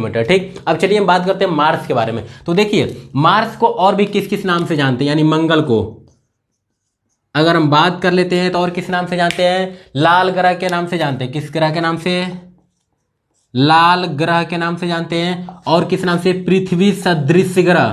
Kilometre. ठीक, अब चलिए हम बात करते हैं मार्स के बारे में। तो देखिए मार्स को और भी किस किस नाम से जानते हैं, यानी मंगल को अगर हम बात कर लेते हैं तो और किस नाम से जानते हैं, लाल ग्रह के नाम से जानते हैं। किस ग्रह के नाम से, लाल ग्रह के नाम से जानते हैं। और किस नाम से, पृथ्वी सदृश ग्रह,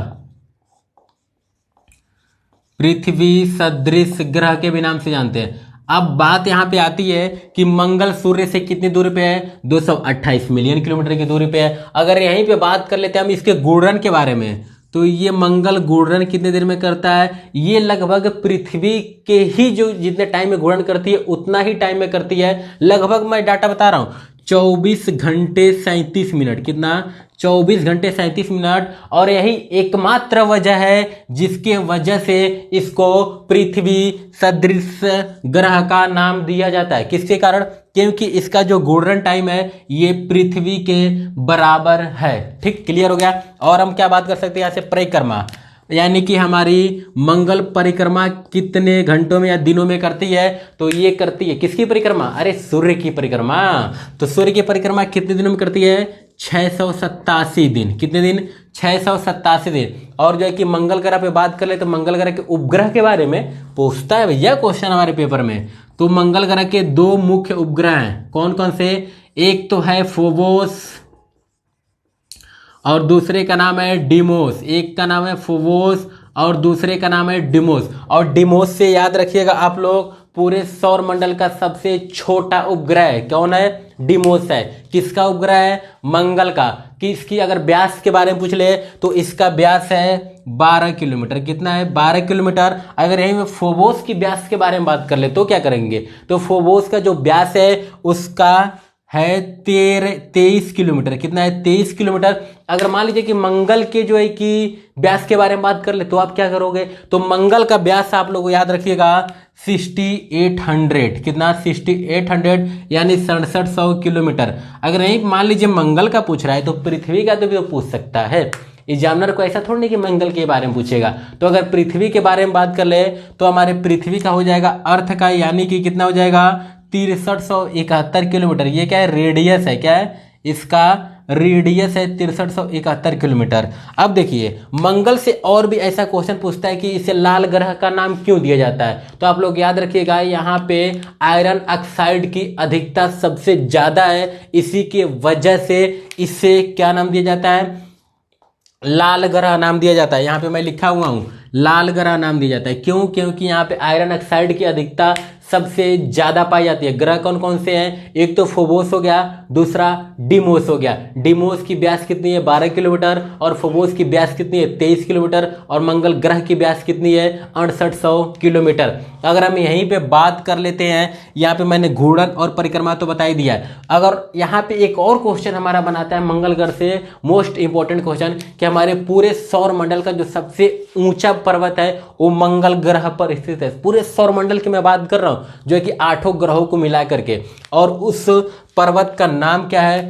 पृथ्वी सदृश ग्रह के भी नाम से जानते हैं। अब बात यहां पे आती है कि मंगल सूर्य से कितनी दूरी पे है, 228 मिलियन किलोमीटर की दूरी पे है। अगर यहीं पे बात कर लेते हैं हम इसके घूर्णन के बारे में, तो ये मंगल घूर्णन कितने देर में करता है, ये लगभग पृथ्वी के ही जो जितने टाइम में घूर्णन करती है उतना ही टाइम में करती है। लगभग मैं डाटा बता रहा हूं, 24 घंटे 37 मिनट। कितना, 24 घंटे 37 मिनट। और यही एकमात्र वजह है जिसके वजह से इसको पृथ्वी सदृश ग्रह का नाम दिया जाता है। किसके कारण, क्योंकि इसका जो घूर्णन टाइम है ये पृथ्वी के बराबर है। ठीक, क्लियर हो गया। और हम क्या बात कर सकते हैं यहाँ से, परिक्रमा, यानी कि हमारी मंगल परिक्रमा कितने घंटों में या दिनों में करती है, तो ये करती है किसकी परिक्रमा, अरे सूर्य की परिक्रमा। तो सूर्य की परिक्रमा कितने दिनों में करती है, 687 दिन। कितने दिन, 687 दिन। और जो है कि मंगल ग्रह पे बात कर ले तो मंगल ग्रह के उपग्रह के बारे में पूछता है भैया क्वेश्चन हमारे पेपर में। तो मंगल ग्रह के 2 मुख्य उपग्रह हैं, कौन कौन से, एक तो है फोबोस और दूसरे का नाम है डिमोस। एक का नाम है फोबोस और दूसरे का नाम है डिमोस। और डिमोस से याद रखिएगा आप लोग, पूरे सौर मंडल का सबसे छोटा उपग्रह है, कौन है, डिमोस है। किसका उपग्रह है, मंगल का। कि इसकी अगर व्यास के बारे में पूछ ले तो इसका व्यास है 12 किलोमीटर। कितना है, 12 किलोमीटर। अगर यही में फोबोस की व्यास के बारे में बात कर ले तो क्या करेंगे, तो फोबोस का जो व्यास है उसका है 23 किलोमीटर। कितना है, 23 किलोमीटर। अगर मान लीजिए कि मंगल के जो है कि व्यास के बारे में बात कर ले तो आप क्या करोगे, तो मंगल का व्यास आप लोग याद रखिएगा 6800। कितना, 6800 यानी 6700 किलोमीटर। अगर यही मान लीजिए मंगल का पूछ रहा है तो पृथ्वी का तो भी पूछ सकता है। एग्जामिनर को ऐसा थोड़ी नहीं कि मंगल के बारे में पूछेगा। तो अगर पृथ्वी के बारे में बात कर ले तो हमारे पृथ्वी का हो जाएगा अर्थ का, यानी कि कितना हो जाएगा, 6371 किलोमीटर। ये क्या है, रेडियस है, क्या है, इसका रेडियस है 6371 किलोमीटर। अब देखिए मंगल से और भी ऐसा क्वेश्चन पूछता है कि इसे लाल ग्रह का नाम क्यों दिया जाता है। तो आप लोग याद रखिएगा यहाँ पे आयरन ऑक्साइड की अधिकता सबसे ज्यादा है, इसी के वजह से इसे क्या नाम दिया जाता है, लाल ग्रह नाम दिया जाता है। यहाँ पे मैं लिखा हुआ हूं, लाल ग्रह नाम दिया जाता है। क्यों, क्योंकि यहाँ पे आयरन ऑक्साइड की अधिकता सबसे ज्यादा पाई जाती है। ग्रह कौन कौन से हैं, एक तो फोबोस हो गया, दूसरा डिमोस हो गया। डिमोस की व्यास कितनी है, 12 किलोमीटर। और फोबोस की व्यास कितनी है, 23 किलोमीटर। और मंगल ग्रह की व्यास कितनी है, 6800 किलोमीटर। अगर हम यहीं पे बात कर लेते हैं, यहाँ पे मैंने घूर्णन और परिक्रमा तो बता ही दिया है। अगर यहाँ पे एक और क्वेश्चन हमारा बनाता है मंगल ग्रह से, मोस्ट इंपॉर्टेंट क्वेश्चन, कि हमारे पूरे सौर मंडल का जो सबसे ऊंचा पर्वत है वो मंगल ग्रह पर स्थित है। पूरे सौर मंडल की मैं बात कर रहा हूं, जो है कि 8 ग्रहों को मिला करके। और उस पर्वत का नाम क्या है,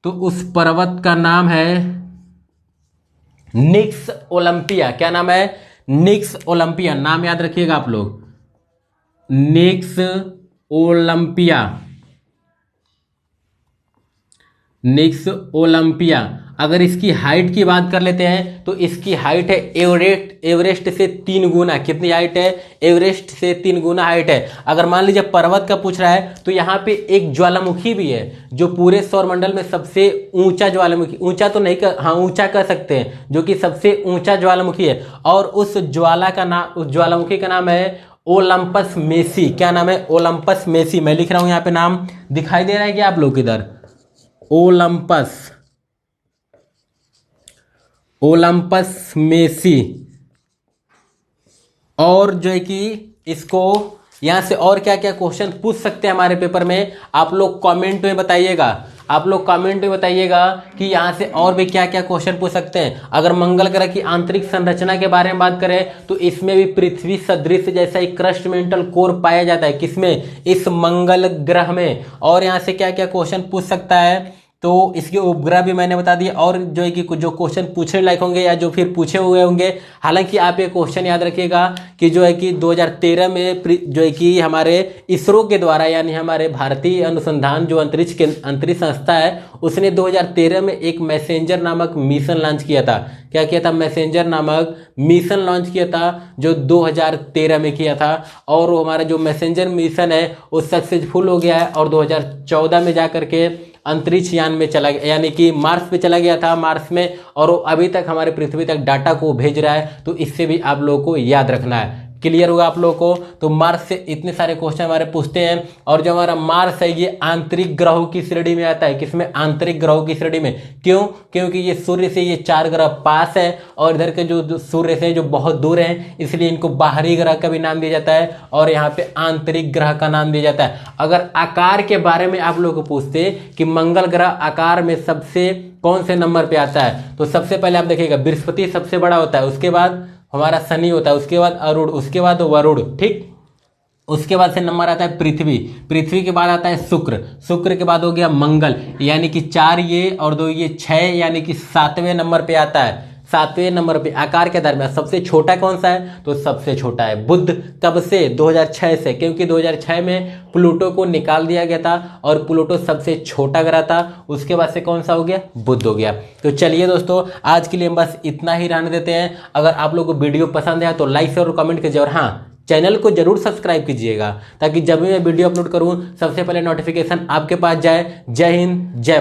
तो उस पर्वत का नाम है निक्स ओलंपिया। क्या नाम है, निक्स ओलंपिया। नाम याद रखिएगा आप लोग, निक्स ओलंपिया, निक्स ओलंपिया। अगर इसकी हाइट की बात कर लेते हैं तो इसकी हाइट है एवरेस्ट से 3 गुना। कितनी हाइट है, एवरेस्ट से 3 गुना हाइट है। अगर मान लीजिए पर्वत का पूछ रहा है तो यहाँ पे एक ज्वालामुखी भी है, जो पूरे सौर मंडल में सबसे ऊंचा ज्वालामुखी, ऊंचा तो नहीं कर, हाँ ऊंचा कह सकते हैं, जो कि सबसे ऊंचा ज्वालामुखी है। और उस ज्वालामुखी का नाम है ओलंपस मेसी। क्या नाम है, ओलंपस मेसी। मैं लिख रहा हूं यहाँ पे, नाम दिखाई दे रहा है क्या आप लोग इधर, ओलंपस, ओलंपस मेसी। और जो है कि इसको यहां से और क्या क्या क्वेश्चन पूछ सकते हैं हमारे पेपर में, आप लोग कमेंट में बताइएगा। आप लोग कमेंट में बताइएगा कि यहां से और भी क्या क्या क्वेश्चन पूछ सकते हैं। अगर मंगल ग्रह की आंतरिक संरचना के बारे में बात करें तो इसमें भी पृथ्वी सदृश जैसा एक क्रस्ट मेंटल कोर पाया जाता है। किसमें, इस मंगल ग्रह में। और यहां से क्या क्या क्वेश्चन पूछ सकता है, तो इसके उपग्रह भी मैंने बता दिया, और जो है कि जो क्वेश्चन पूछने लायक होंगे या जो फिर पूछे हुए होंगे। हालांकि आप ये क्वेश्चन याद रखिएगा कि जो है कि 2013 में जो है कि हमारे इसरो के द्वारा, यानी हमारे भारतीय अनुसंधान जो अंतरिक्ष संस्था है, उसने 2013 में एक मैसेंजर नामक मिशन लॉन्च किया था। क्या किया था? मैसेंजर नामक मिशन लॉन्च किया था, जो 2013 में किया था। और वो हमारा जो मैसेंजर मिशन है वो सक्सेसफुल हो गया है, और 2014 में जा करके अंतरिक्ष यान में चला गया, यानी कि मार्स पे चला गया था, मार्स में, और वो अभी तक हमारे पृथ्वी तक डाटा को भेज रहा है। तो इससे भी आप लोगों को याद रखना है। क्लियर होगा आप लोगों को? तो मार्स से इतने सारे क्वेश्चन हमारे पूछते हैं। और जो हमारा मार्स है ये आंतरिक ग्रहों की श्रेणी में आता है। किसमें? आंतरिक ग्रहों की श्रेणी में। क्यों? क्योंकि ये सूर्य से ये 4 ग्रह पास है, और इधर के जो सूर्य से जो बहुत दूर हैं, इसलिए इनको बाहरी ग्रह का भी नाम दिया जाता है, और यहाँ पे आंतरिक ग्रह का नाम दिया जाता है। अगर आकार के बारे में आप लोग को पूछते कि मंगल ग्रह आकार में सबसे कौन से नंबर पे आता है, तो सबसे पहले आप देखिएगा बृहस्पति सबसे बड़ा होता है, उसके बाद हमारा शनि होता है, उसके बाद अरुण, उसके बाद वरुण, ठीक। उसके बाद से नंबर आता है पृथ्वी, पृथ्वी के बाद आता है शुक्र, शुक्र के बाद हो गया मंगल, यानी कि 4 ये और 2 ये 6, यानी कि 7वें नंबर पे आता है। 7वें नंबर पे आकार के आधार में सबसे छोटा कौन सा है? तो सबसे छोटा है बुध। कब से? 2006 से, क्योंकि 2006 में प्लूटो को निकाल दिया गया था, और प्लूटो सबसे छोटा ग्रह था। उसके बाद से कौन सा हो गया? बुध हो गया। तो चलिए दोस्तों, आज के लिए हम बस इतना ही रहने देते हैं। अगर आप लोगों को वीडियो पसंद आया तो लाइक और कमेंट कीजिए, और हाँ, चैनल को जरूर सब्सक्राइब कीजिएगा, ताकि जब भी मैं वीडियो अपलोड करूं सबसे पहले नोटिफिकेशन आपके पास जाए। जय हिंद, जय